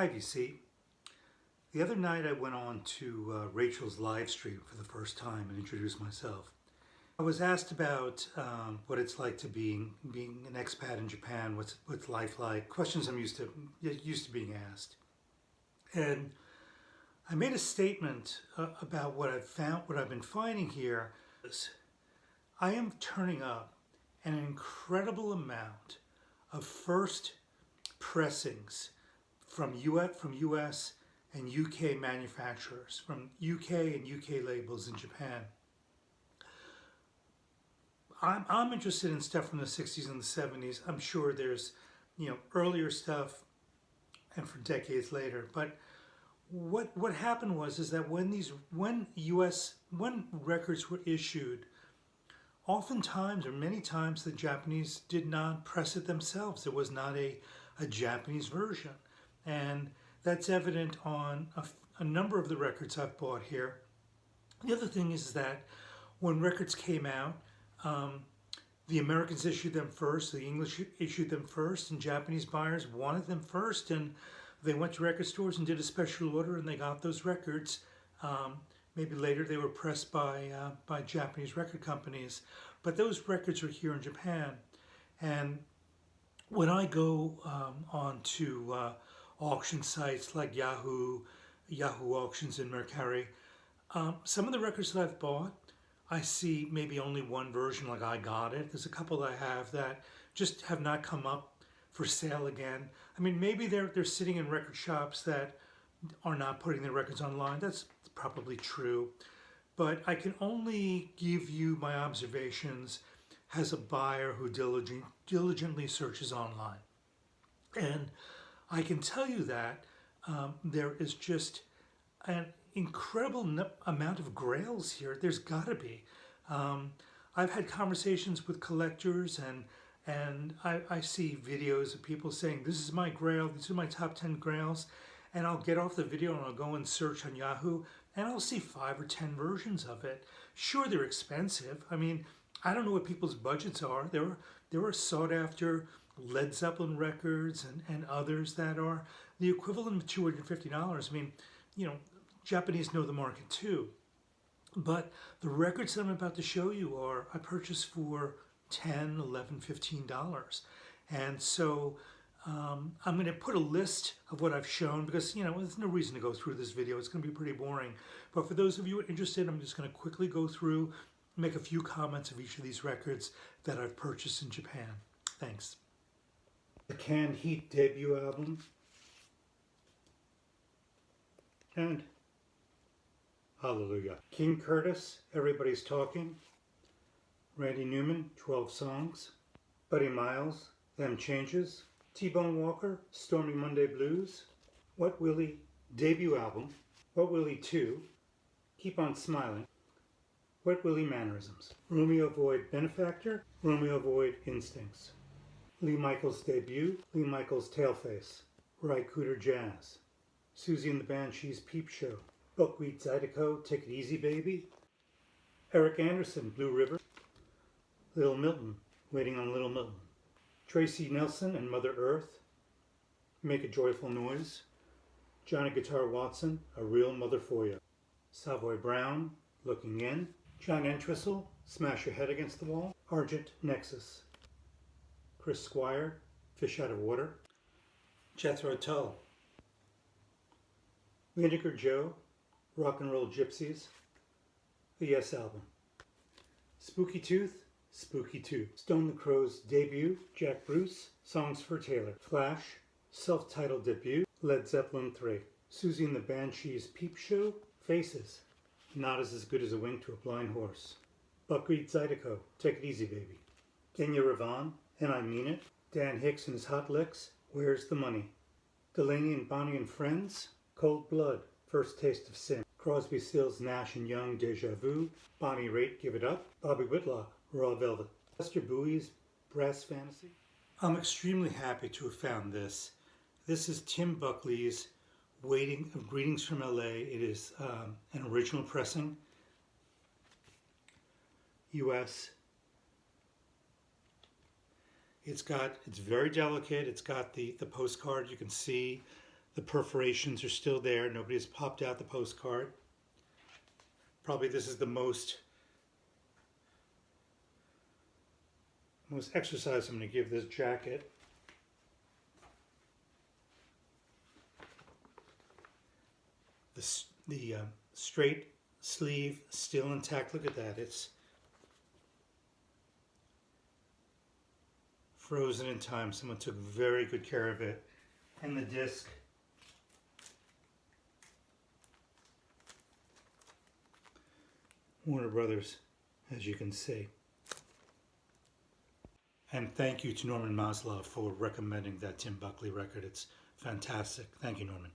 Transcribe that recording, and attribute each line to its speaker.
Speaker 1: Hi VC. The other night I went on to Rachel's live stream for the first time and introduced myself. I was asked about what it's like to being an expat in Japan, what's life like, questions I'm used to being asked. And I made a statement about what I've been finding here. I am turning up an incredible amount of first pressings from US and UK manufacturers, from UK and UK labels in Japan. I'm interested in stuff from the 60s and the 70s. I'm sure there's, earlier stuff and for decades later. But what happened is that when records were issued, oftentimes or many times the Japanese did not press it themselves. There was not a Japanese version. And that's evident on a number of the records I've bought here. The other thing is that when records came out, the Americans issued them first, the English issued them first, and Japanese buyers wanted them first, and they went to record stores and did a special order and they got those records. Maybe later they were pressed by Japanese record companies, but those records are here in Japan. And when I go on to auction sites like Yahoo Auctions and Mercari, some of the records that I've bought, I see maybe only one version, like I got it. There's a couple I have that just have not come up for sale again. I mean, maybe they're sitting in record shops that are not putting their records online. That's probably true. But I can only give you my observations as a buyer who diligently searches online. And I can tell you that there is just an incredible amount of grails here. There's got to be. I've had conversations with collectors and I see videos of people saying, this is my grail, these are my top 10 grails, and I'll get off the video and I'll go and search on Yahoo and I'll see 5 or 10 versions of it. Sure, they're expensive. I mean, I don't know what people's budgets are. There are sought after Led Zeppelin records and others that are the equivalent of $250. I mean, Japanese know the market too. But the records that I'm about to show you I purchased for $10, $11, $15. And so I'm going to put a list of what I've shown because, there's no reason to go through this video. It's going to be pretty boring. But for those of you interested, I'm just going to quickly go through, make a few comments of each of these records that I've purchased in Japan. Thanks. The Canned Heat debut album. And Hallelujah. King Curtis, Everybody's Talking. Randy Newman, 12 Songs. Buddy Miles, Them Changes. T-Bone Walker, Stormy Monday Blues. What Willie, debut album. What Willie 2, Keep on Smiling. What Willie Mannerisms. Romeo Void Benefactor. Romeo Void Instincts. Lee Michaels debut. Lee Michaels Tailface. Raitt Cooter Jazz. Susie and the Banshees Peep Show. Buckwheat Zydeco, Take It Easy Baby. Eric Anderson, Blue River. Little Milton, Waiting on Little Milton. Tracy Nelson and Mother Earth, Make a Joyful Noise. Johnny Guitar Watson, A Real Mother For You. Savoy Brown, Looking In. John Entwistle, Smash Your Head Against the Wall. Argent, Nexus. Chris Squire, Fish Out of Water. Jethro, Tull. Vinegar Joe, Rock and Roll Gypsies. The Yes Album. Spooky Tooth, Stone the Crow's debut, Jack Bruce, Songs for Taylor. Flash, self-titled debut, Led Zeppelin 3. Susie and the Banshees Peep Show, Faces, Not as Good as a Wink to a Blind Horse. Buckwheat Zydeco, Take It Easy Baby. Kenya Ravon, And I Mean It. Dan Hicks and his Hot Licks, Where's the Money? Delaney and Bonnie and Friends, Cold Blood, First Taste of Sin. Crosby, Stills, Nash and Young, Deja Vu. Bonnie Raitt, Give It Up. Bobby Whitlock, Raw Velvet. Lester Bowie's Brass Fantasy. I'm extremely happy to have found this. This is Tim Buckley's Greetings from LA. It is an original pressing. US. It's very delicate. It's got the postcard. You can see The perforations are still there. Nobody has popped out the postcard. Probably this is the most exercise I'm going to give this jacket. The straight sleeve still intact. Look at that. It's frozen in time. Someone took very good care of it. And the disc. Warner Brothers, as you can see. And thank you to Norman Maslov for recommending that Tim Buckley record. It's fantastic. Thank you, Norman.